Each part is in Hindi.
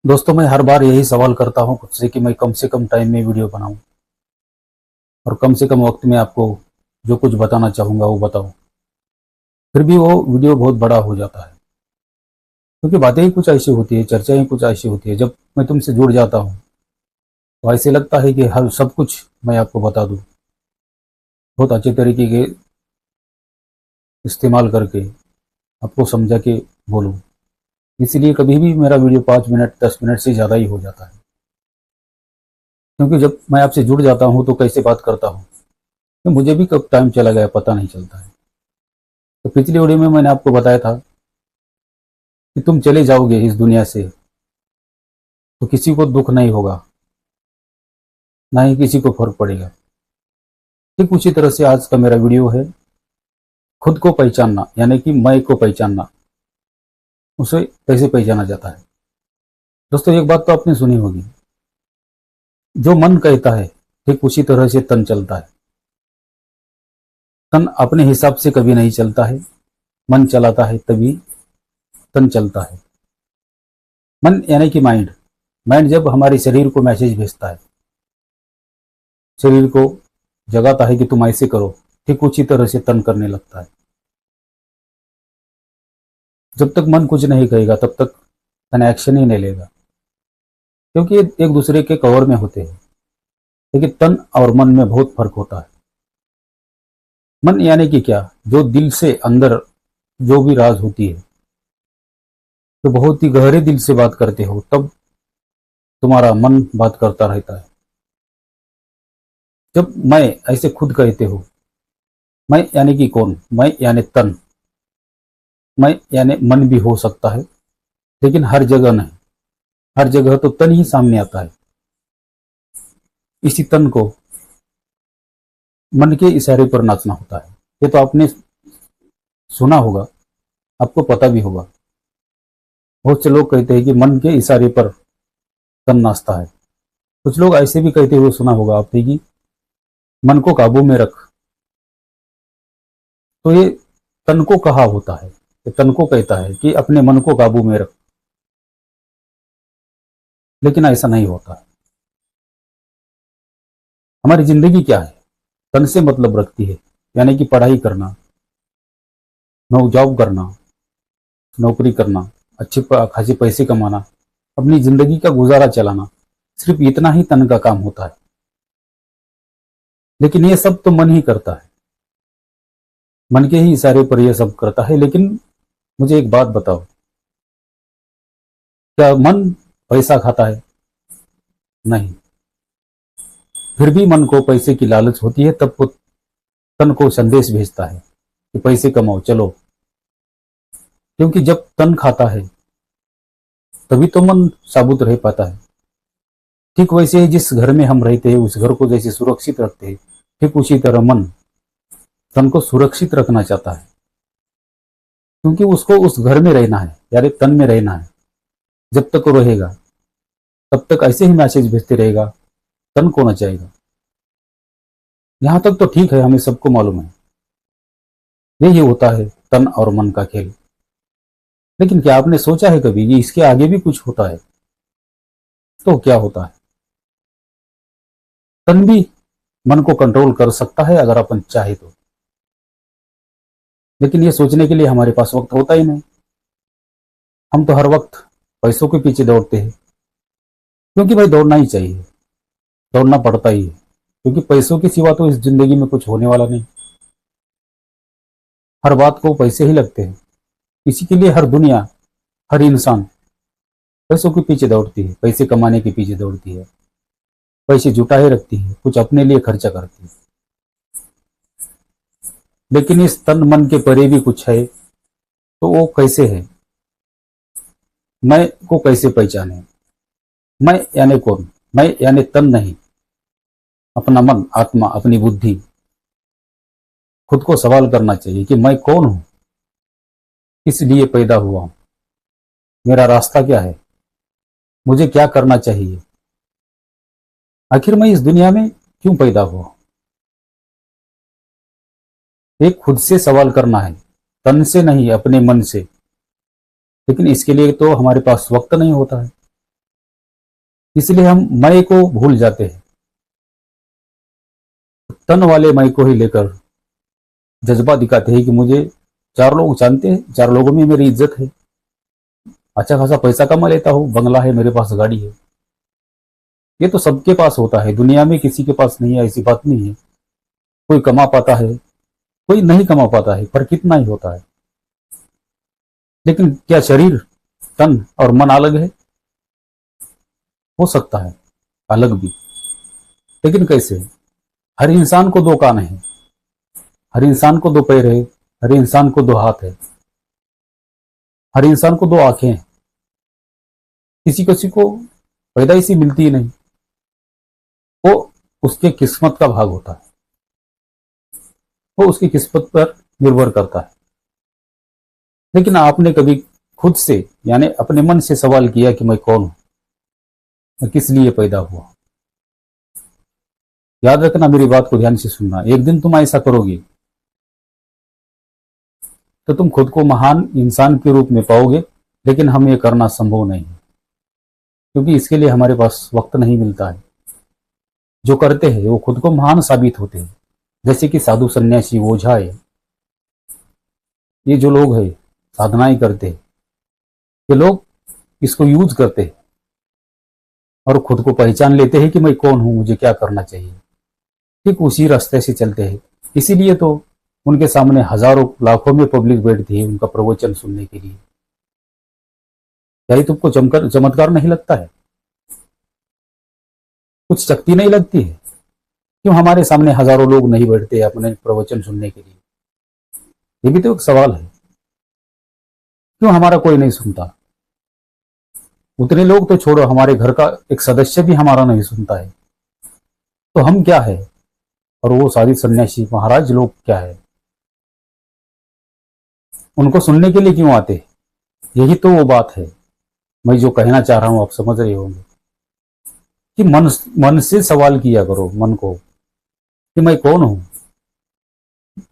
दोस्तों, मैं हर बार यही सवाल करता हूँ खुद से कि मैं कम से कम टाइम में वीडियो बनाऊं और कम से कम वक्त में आपको जो कुछ बताना चाहूँगा वो बताऊं। फिर भी वो वीडियो बहुत बड़ा हो जाता है, क्योंकि बातें ही कुछ ऐसी होती है, चर्चाएं कुछ ऐसी होती है। जब मैं तुमसे जुड़ जाता हूँ तो ऐसे लगता है कि हर सब कुछ मैं आपको बता दूं, बहुत अच्छे तरीके के इस्तेमाल करके आपको समझा के बोलूं। इसलिए कभी भी मेरा वीडियो 5 मिनट 10 मिनट से ज़्यादा ही हो जाता है, क्योंकि जब मैं आपसे जुड़ जाता हूँ तो कैसे बात करता हूँ तो मुझे भी कब टाइम चला गया पता नहीं चलता है। तो पिछली वीडियो में मैंने आपको बताया था कि तुम चले जाओगे इस दुनिया से तो किसी को दुख नहीं होगा, ना ही किसी को फर्क पड़ेगा। ठीक उसी तरह से आज का मेरा वीडियो है खुद को पहचानना, यानी कि मैं को पहचानना। उसे कैसे पहचाना जाता है। दोस्तों, एक बात तो आपने सुनी होगी, जो मन कहता है ठीक उसी तरह से तन चलता है। तन अपने हिसाब से कभी नहीं चलता है, मन चलाता है तभी तन चलता है। मन यानी कि माइंड। माइंड जब हमारे शरीर को मैसेज भेजता है, शरीर को जगाता है कि तुम ऐसे करो, ठीक उसी तरह से तन करने लगता है। जब तक मन कुछ नहीं कहेगा तब तक तन एक्शन ही नहीं लेगा, क्योंकि ये एक दूसरे के कवर में होते हैं। लेकिन तन और मन में बहुत फर्क होता है। मन यानी कि क्या, जो दिल से अंदर जो भी राज होती है, तो बहुत ही गहरे दिल से बात करते हो तब तुम्हारा मन बात करता रहता है। जब मैं ऐसे खुद कहते हो, मैं यानी कि कौन, मैं यानी तन, मैं यानी मन भी हो सकता है, लेकिन हर जगह नहीं। हर जगह तो तन ही सामने आता है। इसी तन को मन के इशारे पर नाचना होता है। ये तो आपने सुना होगा, आपको पता भी होगा। बहुत से लोग कहते हैं कि मन के इशारे पर तन नाचता है। कुछ लोग ऐसे भी कहते हुए सुना होगा आपने कि मन को काबू में रख। तो ये तन को कहा होता है, ये तन को कहता है कि अपने मन को काबू में रख, लेकिन ऐसा नहीं होता। हमारी जिंदगी क्या है, तन से मतलब रखती है। यानी कि पढ़ाई करना, जॉब करना, नौकरी करना, अच्छे खासे पैसे कमाना, अपनी जिंदगी का गुजारा चलाना, सिर्फ इतना ही तन का काम होता है। लेकिन ये सब तो मन ही करता है, मन के ही इशारे पर यह सब करता है। लेकिन मुझे एक बात बताओ, क्या मन पैसा खाता है? नहीं। फिर भी मन को पैसे की लालच होती है, तब वो तन को संदेश भेजता है कि पैसे कमाओ चलो। क्योंकि जब तन खाता है तभी तो मन साबुत रह पाता है। ठीक वैसे ही जिस घर में हम रहते हैं उस घर को जैसे सुरक्षित रखते हैं, ठीक उसी तरह मन तन को सुरक्षित रखना चाहता है, क्योंकि उसको उस घर में रहना है, यानी तन में रहना है। जब तक वो रहेगा तब तक ऐसे ही मैसेज भेजते रहेगा, तन को नचाएगा। यहां तक तो ठीक है, हमें सबको मालूम है यही होता है तन और मन का खेल। लेकिन क्या आपने सोचा है कभी कि इसके आगे भी कुछ होता है? तो क्या होता है? तन भी मन को कंट्रोल कर सकता है अगर अपन चाहे तो। लेकिन ये सोचने के लिए हमारे पास वक्त होता ही नहीं। हम तो हर वक्त पैसों के पीछे दौड़ते हैं, क्योंकि भाई दौड़ना ही चाहिए, दौड़ना पड़ता ही है, क्योंकि पैसों के सिवा तो इस जिंदगी में कुछ होने वाला नहीं। हर बात को पैसे ही लगते हैं। इसी के लिए हर दुनिया, हर इंसान पैसों के पीछे दौड़ती है, पैसे कमाने के पीछे दौड़ती है, पैसे जुटाए रखती है, कुछ अपने लिए खर्चा करती है। लेकिन इस तन मन के परे भी कुछ है, तो वो कैसे है? मैं को कैसे पहचाने? मैं यानी कौन? मैं यानी तन नहीं, अपना मन, आत्मा, अपनी बुद्धि। खुद को सवाल करना चाहिए कि मैं कौन हूं, किस लिए पैदा हुआ हूं, मेरा रास्ता क्या है, मुझे क्या करना चाहिए, आखिर मैं इस दुनिया में क्यों पैदा हुआ। एक खुद से सवाल करना है, तन से नहीं, अपने मन से। लेकिन इसके लिए तो हमारे पास वक्त नहीं होता है। इसलिए हम मैं को भूल जाते हैं, तन वाले मैं को ही लेकर जज्बा दिखाते हैं कि मुझे चार लोग जानते हैं, चार लोगों में मेरी इज्जत है, अच्छा खासा पैसा कमा लेता हूँ, बंगला है मेरे पास, गाड़ी है। ये तो सबके पास होता है, दुनिया में किसी के पास नहीं है ऐसी बात नहीं है। कोई कमा पाता है, कोई नहीं कमा पाता है, पर कितना ही होता है। लेकिन क्या शरीर, तन और मन अलग है? हो सकता है अलग भी, लेकिन कैसे? हर इंसान को दो कान है, हर इंसान को दो पैर है, हर इंसान को दो हाथ है, हर इंसान को दो आंखें हैं। किसी किसी को पैदाइशी मिलती ही नहीं, वो उसके किस्मत का भाग होता है, वो उसकी किस्मत पर निर्भर करता है। लेकिन आपने कभी खुद से यानी अपने मन से सवाल किया कि मैं कौन हूं, मैं किस लिए पैदा हुआ? याद रखना, मेरी बात को ध्यान से सुनना। एक दिन तुम ऐसा करोगे तो तुम खुद को महान इंसान के रूप में पाओगे, लेकिन हम ये करना संभव नहीं है, क्योंकि इसके लिए हमारे पास वक्त नहीं मिलता है। जो करते हैं वो खुद को महान साबित होते हैं, जैसे कि साधु सन्यासी, ओझा है, ये जो लोग हैं साधनाएं करते हैं, ये लोग इसको यूज करते हैं और खुद को पहचान लेते हैं कि मैं कौन हूं, मुझे क्या करना चाहिए। ठीक उसी रास्ते से चलते हैं। इसीलिए तो उनके सामने हजारों लाखों में पब्लिक बैठती है उनका प्रवचन सुनने के लिए। क्या ये तुमको चमत्कार नहीं लगता है? कुछ शक्ति नहीं लगती है? क्यों हमारे सामने हजारों लोग नहीं बैठते अपने प्रवचन सुनने के लिए? ये भी तो एक सवाल है। क्यों हमारा कोई नहीं सुनता? उतने लोग तो छोड़ो, हमारे घर का एक सदस्य भी हमारा नहीं सुनता है, तो हम क्या है? और वो साधु सन्यासी महाराज लोग क्या है? उनको सुनने के लिए क्यों आते? यही तो वो बात है। मैं जो कहना चाह रहा हूं आप समझ रहे होंगे कि मन से सवाल किया करो मन को कि मैं कौन हूं,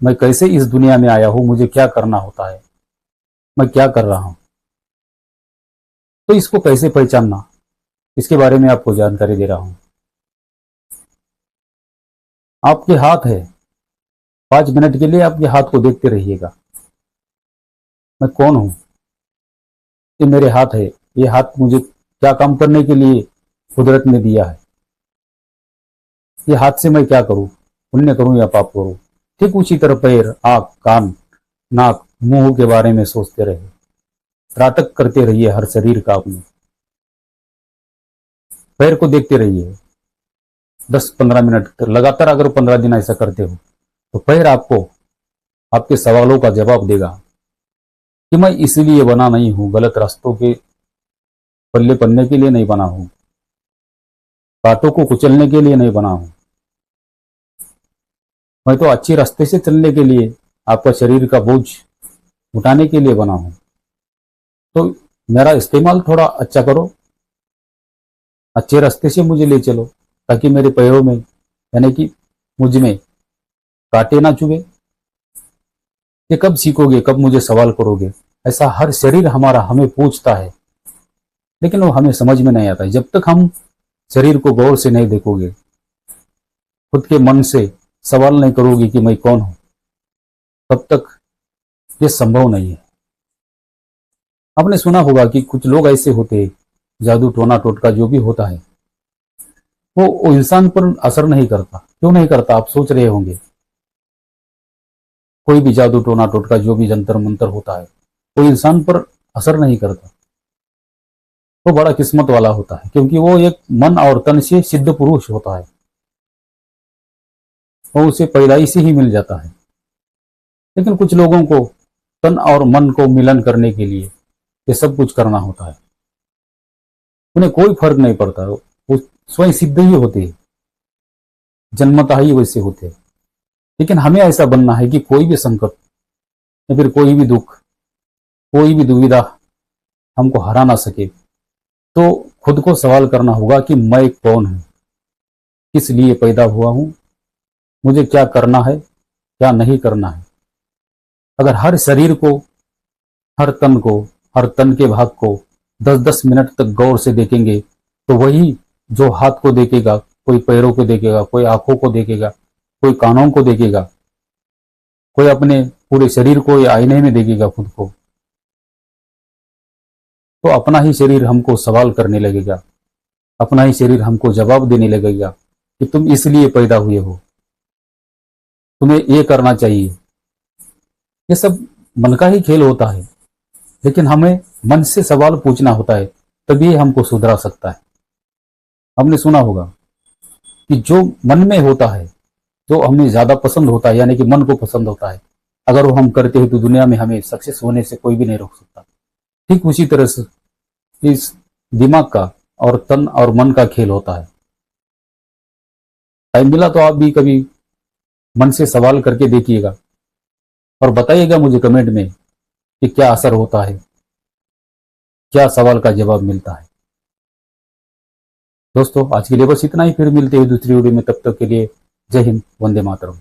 मैं कैसे इस दुनिया में आया हूं, मुझे क्या करना होता है, मैं क्या कर रहा हूं। तो इसको कैसे पहचानना, इसके बारे में आपको जानकारी दे रहा हूं। आपके हाथ है, 5 मिनट के लिए आपके हाथ को देखते रहिएगा। मैं कौन हूं? ये मेरे हाथ है, ये हाथ मुझे क्या काम करने के लिए कुदरत ने दिया है? ये हाथ से मैं क्या करूं, पुण्य करूं या पाप करूं? ठीक उसी तरह पैर, आंख, कान, नाक, मुंह के बारे में सोचते रहे, त्राटक करते रहिए हर शरीर का अपने। पैर को देखते रहिए 10-15 मिनट लगातार। अगर 15 दिन ऐसा करते हो तो पैर आपको आपके सवालों का जवाब देगा कि मैं इसलिए बना नहीं हूं, गलत रास्तों के पल्ले पड़ने के लिए नहीं बना हूं, बातों को कुचलने के लिए नहीं बना हूं, मैं तो अच्छे रास्ते से चलने के लिए, आपका शरीर का बोझ उठाने के लिए बना हूं। तो मेरा इस्तेमाल थोड़ा अच्छा करो, अच्छे रास्ते से मुझे ले चलो, ताकि मेरे पैरों में यानी कि मुझ में कांटे ना चुभे। ये कब सीखोगे, कब मुझे सवाल करोगे? ऐसा हर शरीर हमारा हमें पूछता है, लेकिन वो हमें समझ में नहीं आता है। जब तक हम शरीर को गौर से नहीं देखोगे, खुद के मन से सवाल नहीं करोगे कि मैं कौन हूं, तब तक ये संभव नहीं है। आपने सुना होगा कि कुछ लोग ऐसे होते हैं, जादू टोना टोटका जो भी होता है वो इंसान पर असर नहीं करता। क्यों नहीं करता, आप सोच रहे होंगे। कोई भी जादू टोना टोटका जो भी जंतर मंतर होता है वो इंसान पर असर नहीं करता। वो बड़ा किस्मत वाला होता है, क्योंकि वो एक मन और तन से सिद्ध पुरुष होता है, वो उसे पैदाइश से ही मिल जाता है। लेकिन कुछ लोगों को तन और मन को मिलन करने के लिए ये सब कुछ करना होता है। उन्हें कोई फर्क नहीं पड़ता, वो स्वयं सिद्ध ही होते हैं, जन्मतः ही वैसे होते हैं। लेकिन हमें ऐसा बनना है कि कोई भी संकट या फिर कोई भी दुख, कोई भी दुविधा हमको हरा ना सके। तो खुद को सवाल करना होगा कि मैं कौन हूं, किस लिए पैदा हुआ हूं, मुझे क्या करना है, क्या नहीं करना है। अगर हर शरीर को, हर तन को, हर तन के भाग को 10-10 मिनट तक गौर से देखेंगे तो वही जो हाथ को देखेगा, कोई पैरों को देखेगा, कोई आंखों को देखेगा, कोई कानों को देखेगा, कोई अपने पूरे शरीर को या आईने में देखेगा खुद को, तो अपना ही शरीर हमको सवाल करने लगेगा, अपना ही शरीर हमको जवाब देने लगेगा कि तुम इसलिए पैदा हुए हो, तुम्हें ये करना चाहिए। ये सब मन का ही खेल होता है, लेकिन हमें मन से सवाल पूछना होता है, तभी हमको सुधरा सकता है। हमने सुना होगा कि जो मन में होता है, जो हमें ज्यादा पसंद होता है, यानी कि मन को पसंद होता है, अगर वो हम करते हैं तो दुनिया में हमें सक्सेस होने से कोई भी नहीं रोक सकता। ठीक उसी तरह से इस दिमाग का और तन और मन का खेल होता है। टाइम मिला तो आप भी कभी मन से सवाल करके देखिएगा और बताइएगा मुझे कमेंट में कि क्या असर होता है, क्या सवाल का जवाब मिलता है। दोस्तों आज के लिए बस इतना ही, फिर मिलते हैं दूसरी वीडियो में। तब तक के लिए जय हिंद, वंदे मातरम।